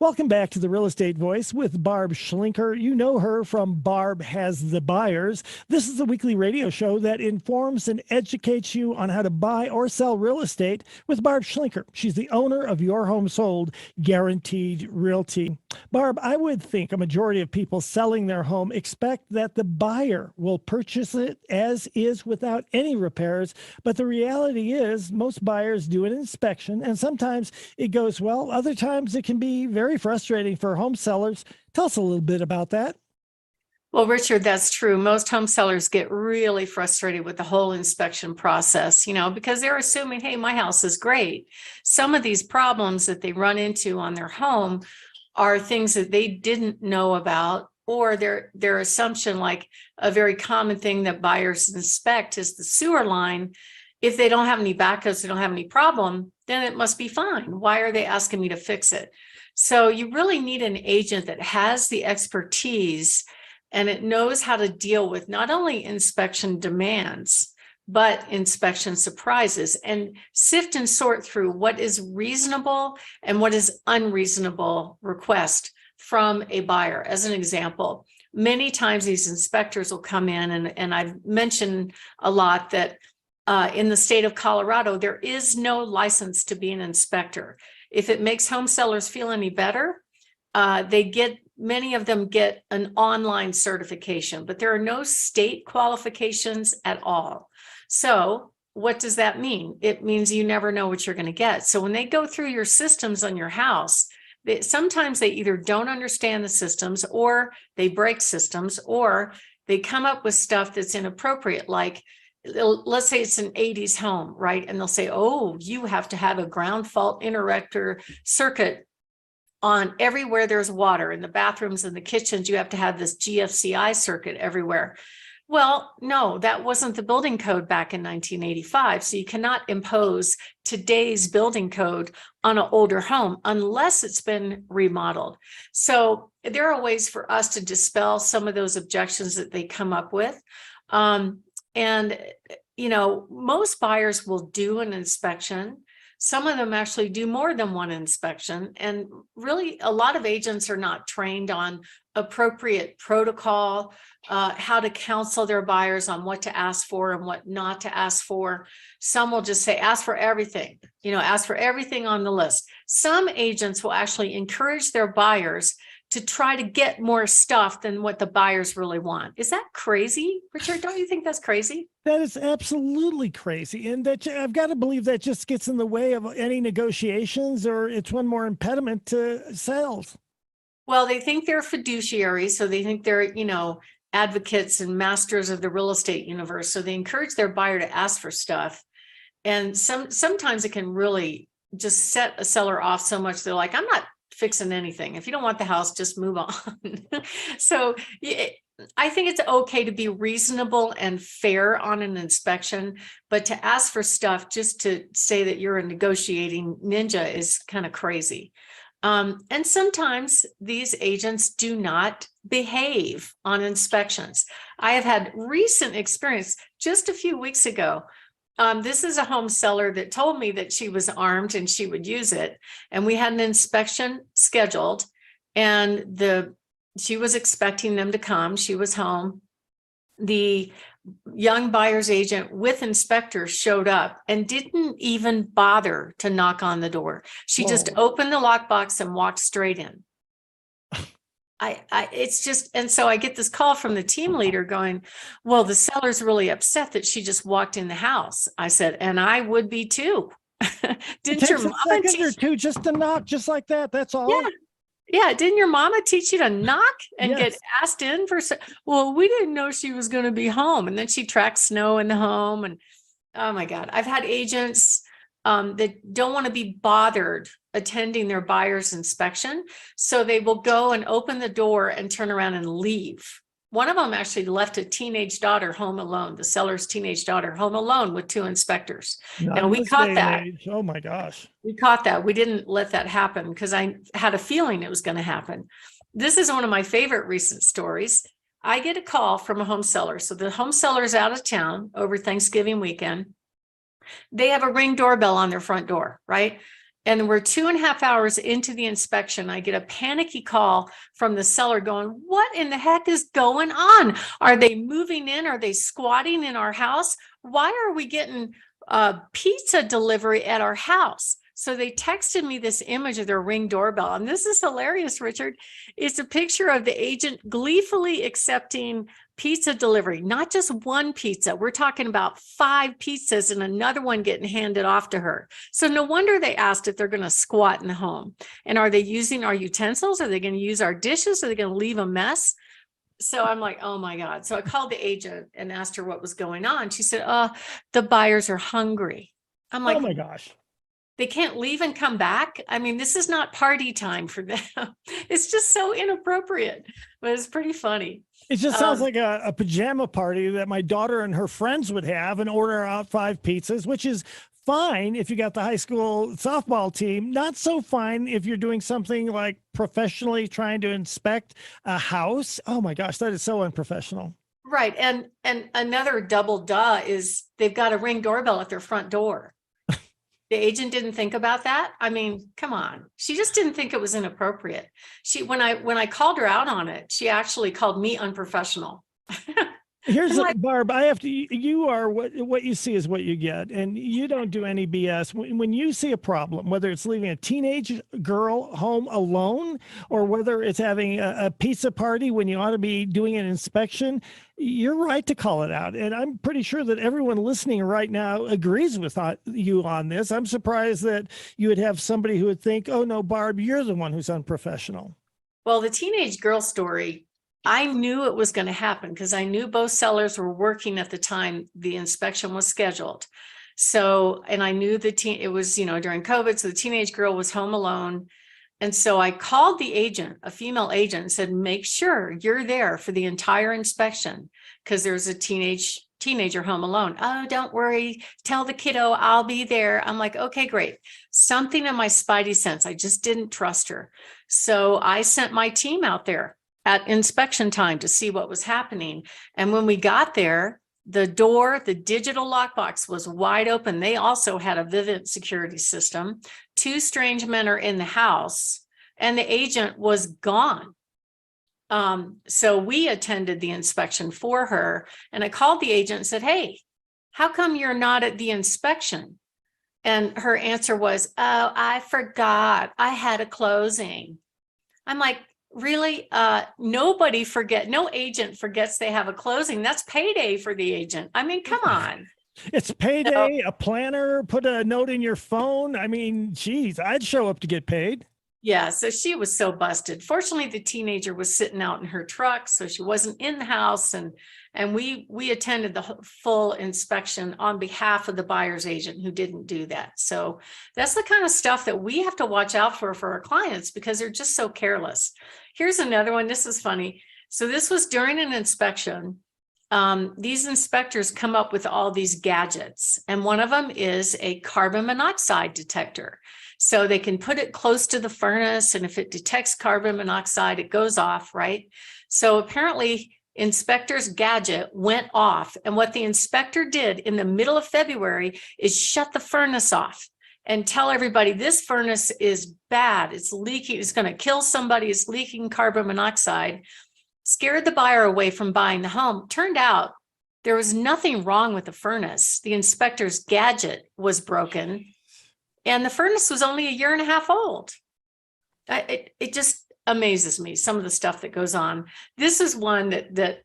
Welcome back to the Real Estate Voice with Barb Schlinker. You know her from Barb Has the Buyers. This is a weekly radio show that informs and educates you on how to buy or sell real estate with Barb Schlinker. She's the owner of Your Home Sold Guaranteed Realty. Barb, I would think a majority of people selling their home expect that the buyer will purchase it as is without any repairs. But the reality is most buyers do an inspection, and sometimes it goes well. Other times it can be very frustrating for home sellers. Tell us a little bit about that. Well, Richard, that's true. Most home sellers get really frustrated with the whole inspection process, because they're assuming, hey, my house is great. Some of these problems that they run into on their home are things that they didn't know about, or their assumption, like a very common thing that buyers inspect is the sewer line. If they don't have any backups, they don't have any problem, then it must be fine. Why are they asking me to fix it? So you really need an agent that has the expertise and it knows how to deal with not only inspection demands, but inspection surprises, and sift and sort through what is reasonable and what is unreasonable request from a buyer. As an example, many times these inspectors will come in, and I've mentioned a lot that in the state of Colorado, there is no license to be an inspector. If it makes home sellers feel any better, many of them get an online certification, but there are no state qualifications at all. So what does that mean? It means you never know what you're going to get. So when they go through your systems on your house, sometimes they either don't understand the systems, or they break systems, or they come up with stuff that's inappropriate. Like, let's say it's an 80s home, right? And they'll say, oh, you have to have a ground fault interrupter circuit on everywhere there's water. In the bathrooms and the kitchens, you have to have this GFCI circuit everywhere. Well, no, that wasn't the building code back in 1985. So you cannot impose today's building code on an older home unless it's been remodeled. So there are ways for us to dispel some of those objections that they come up with. Most buyers will do an inspection. Some of them actually do more than one inspection. And really, a lot of agents are not trained on appropriate protocol, how to counsel their buyers on what to ask for and what not to ask for. Some will just say, ask for everything, ask for everything on the list. Some agents will actually encourage their buyers to try to get more stuff than what the buyers really want. Is that crazy, Richard? Don't you think that's crazy? That is absolutely crazy. And that I've got to believe that just gets in the way of any negotiations, or it's one more impediment to sales. Well, they think they're fiduciaries. So they think they're, advocates and masters of the real estate universe. So they encourage their buyer to ask for stuff. And sometimes it can really just set a seller off so much. They're like, I'm not fixing anything. If you don't want the house, just move on. So I think it's okay to be reasonable and fair on an inspection, but to ask for stuff just to say that you're a negotiating ninja is kind of crazy. And sometimes these agents do not behave on inspections. I have had recent experience just a few weeks ago. This is a home seller that told me that she was armed and she would use it. And we had an inspection scheduled, and she was expecting them to come. She was home. The young buyer's agent with inspectors showed up and didn't even bother to knock on the door. She just opened the lockbox and walked straight in. It's just, and so I get this call from the team leader going, well, the seller's really upset that she just walked in the house. I said, and I would be too. Didn't your mama teach or two just to knock just like that? That's all. Yeah. Didn't your mama teach you to knock and get asked in for? Well, we didn't know she was going to be home. And then she tracked snow in the home. And oh my God, I've had agents that don't want to be bothered attending their buyer's inspection. So they will go and open the door and turn around and leave. One of them actually left a teenage daughter home alone, the seller's teenage daughter home alone with two inspectors. And we caught that. Oh my gosh. We caught that. We didn't let that happen because I had a feeling it was going to happen. This is one of my favorite recent stories. I get a call from a home seller. So the home seller is out of town over Thanksgiving weekend. They have a Ring doorbell on their front door, right? And we're 2.5 hours into the inspection. I get a panicky call from the seller going, what in the heck is going on? Are they moving in? Are they squatting in our house? Why are we getting pizza delivery at our house? So they texted me this image of their Ring doorbell. And this is hilarious, Richard. It's a picture of the agent gleefully accepting pizza delivery, not just one pizza. We're talking about 5 pizzas and another one getting handed off to her. So no wonder they asked if they're going to squat in the home. And are they using our utensils? Are they going to use our dishes? Are they going to leave a mess? So I'm like, oh my God. So I called the agent and asked her what was going on. She said, the buyers are hungry. I'm like, oh my gosh. They can't leave and come back. I mean, this is not party time for them. It's just so inappropriate, but it's pretty funny. It just sounds like a pajama party that my daughter and her friends would have and order out 5 pizzas, which is fine if you got the high school softball team. Not so fine if you're doing something like professionally trying to inspect a house. Oh my gosh, that is so unprofessional. Right. And another double duh is they've got a Ring doorbell at their front door. The agent didn't think about that. I mean, come on. She just didn't think it was inappropriate. When I called her out on it, she actually called me unprofessional. Here's Barb, I have to, you are what you see is what you get, and you don't do any BS. When you see a problem, whether it's leaving a teenage girl home alone or whether it's having a pizza party when you ought to be doing an inspection, you're right to call it out. And I'm pretty sure that everyone listening right now agrees with you on this. I'm surprised that you would have somebody who would think, oh no, Barb, you're the one who's unprofessional. Well, the teenage girl story, I knew it was going to happen because I knew both sellers were working at the time the inspection was scheduled. So, and I knew it was, during COVID. So the teenage girl was home alone. And so I called the agent, a female agent, and said, make sure you're there for the entire inspection because there's a teenager home alone. Oh, don't worry. Tell the kiddo I'll be there. I'm like, okay, great. Something in my spidey sense. I just didn't trust her. So I sent my team out there at inspection time to see what was happening. And when we got there, the door, the digital lockbox was wide open. They also had a Vivint security system. 2 strange men are in the house and the agent was gone. So we attended the inspection for her and I called the agent and said, hey, how come you're not at the inspection? And her answer was, oh, I forgot. I had a closing. I'm like, really? No agent forgets they have a closing. That's payday for the agent. I mean, come on. It's payday, a planner, put a note in your phone. I mean, geez, I'd show up to get paid. Yeah, so she was so busted. Fortunately, the teenager was sitting out in her truck, so she wasn't in the house. And we attended the full inspection on behalf of the buyer's agent who didn't do that. So that's the kind of stuff that we have to watch out for our clients because they're just so careless. Here's another one. This is funny. So this was during an inspection. These inspectors come up with all these gadgets, and one of them is a carbon monoxide detector. So they can put it close to the furnace, and if it detects carbon monoxide, it goes off, right? So apparently inspector's gadget went off, and what the inspector did in the middle of February is shut the furnace off and tell everybody this furnace is bad, it's leaking, it's going to kill somebody, it's leaking carbon monoxide. Scared the buyer away from buying the home. Turned out there was nothing wrong with the furnace. The inspector's gadget was broken and the furnace was only 1.5 years old. It just amazes me, some of the stuff that goes on. This is one that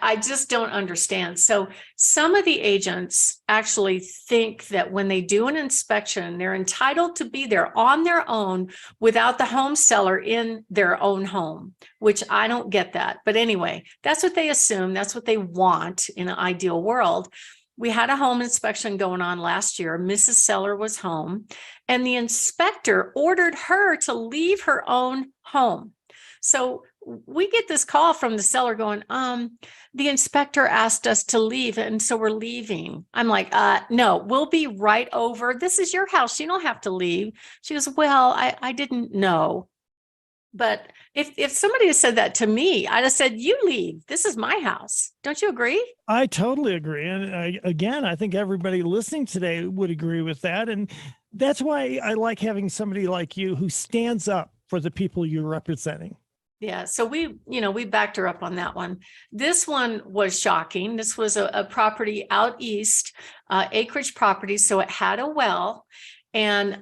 I just don't understand. So some of the agents actually think that when they do an inspection, they're entitled to be there on their own without the home seller in their own home, which I don't get that. But anyway, that's what they assume. That's what they want in an ideal world. We had a home inspection going on last year. Mrs. Seller was home and the inspector ordered her to leave her own home. So we get this call from the seller going, the inspector asked us to leave and so we're leaving. I'm like, no, we'll be right over. This is your house. You don't have to leave. She goes, well, I didn't know. But if somebody had said that to me, I'd have said, you leave. This is my house. Don't you agree? I totally agree. And again, I think everybody listening today would agree with that. And That's why I like having somebody like you who stands up for the people you're representing. Yeah, so we backed her up on that one. This one was shocking. This was a property out east, acreage property, so it had a well, and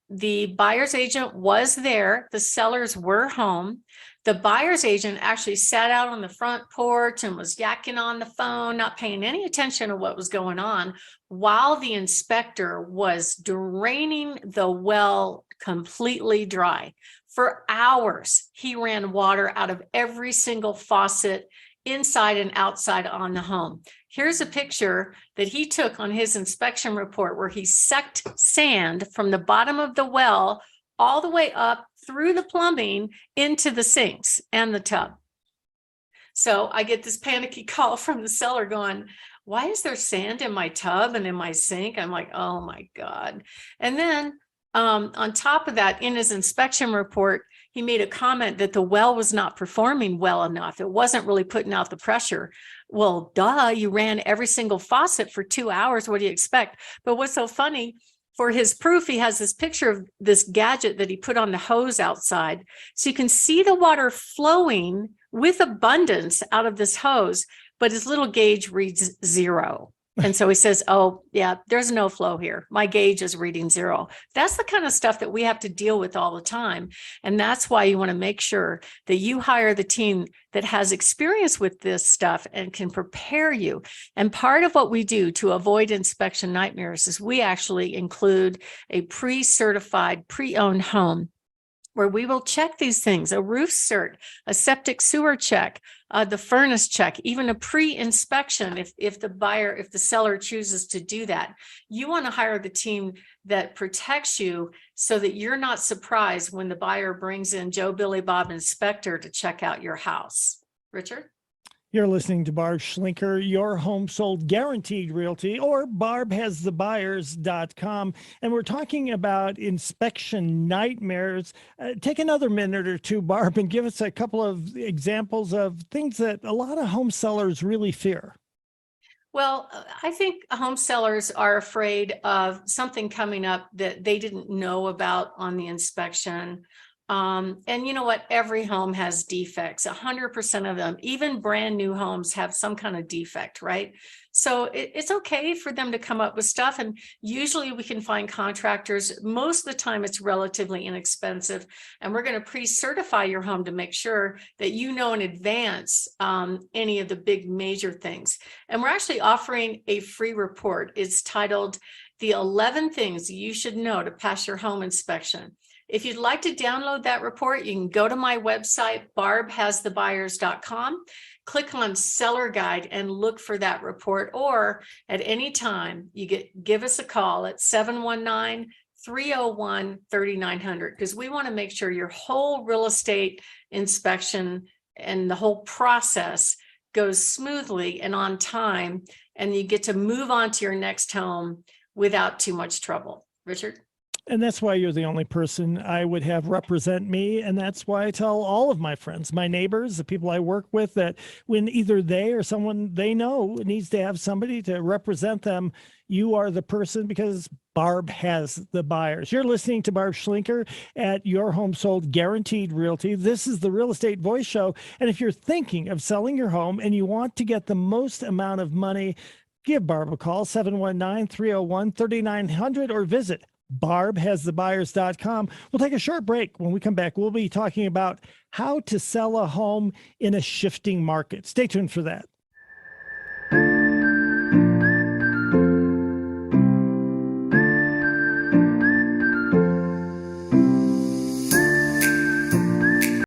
the buyer's agent was there. The sellers were home. The buyer's agent actually sat out on the front porch and was yakking on the phone, not paying any attention to what was going on, while the inspector was draining the well completely dry. For hours, he ran water out of every single faucet inside and outside on the home. Here's a picture that he took on his inspection report where he sucked sand from the bottom of the well all the way up through the plumbing into the sinks and the tub. So I get this panicky call from the seller going, why is there sand in my tub and in my sink? I'm like, oh my God. And then on top of that, in his inspection report, he made a comment that the well was not performing well enough. It wasn't really putting out the pressure. Well, duh, you ran every single faucet for 2 hours. What do you expect? But what's so funny, for his proof, he has this picture of this gadget that he put on the hose outside. So you can see the water flowing with abundance out of this hose, but his little gauge reads 0. And so he says, oh, yeah, there's no flow here. My gauge is reading 0. That's the kind of stuff that we have to deal with all the time. And that's why you want to make sure that you hire the team that has experience with this stuff and can prepare you. And part of what we do to avoid inspection nightmares is we actually include a pre-certified, pre-owned home where we will check these things, a roof cert, a septic sewer check, the furnace check, even a pre-inspection if the seller chooses to do that. You want to hire the team that protects you so that you're not surprised when the buyer brings in Joe, Billy, Bob inspector to check out your house. Richard? You're listening to Barb Schlinker, your home sold guaranteed realty, or barbhasthebuyers.com. And we're talking about inspection nightmares. Take another minute or two, Barb, and give us a couple of examples of things that a lot of home sellers really fear. Well, I think home sellers are afraid of something coming up that they didn't know about on the inspection. And you know what? Every home has defects, 100% of them, even brand new homes have some kind of defect, right? So it's okay for them to come up with stuff. And usually we can find contractors. Most of the time it's relatively inexpensive. And we're going to pre-certify your home to make sure that you know in advance any of the big major things. And we're actually offering a free report. It's titled The 11 Things You Should Know to Pass Your Home Inspection. If you'd like to download that report, you can go to my website, barbhasthebuyers.com, click on Seller Guide and look for that report, or at any time, give us a call at 719-301-3900, because we want to make sure your whole real estate inspection and the whole process goes smoothly and on time, and you get to move on to your next home without too much trouble. Richard? And that's why you're the only person I would have represent me. And that's why I tell all of my friends, my neighbors, the people I work with, that when either they or someone they know needs to have somebody to represent them, you are the person, because Barb has the buyers. You're listening to Barb Schlinker at Your Home Sold Guaranteed Realty. This is the Real Estate Voice Show. And if you're thinking of selling your home and you want to get the most amount of money, give Barb a call, 719-301-3900, or visit barbhasthebuyers.com. We'll take a short break. When we come back, we'll be talking about how to sell a home in a shifting market. Stay tuned for that.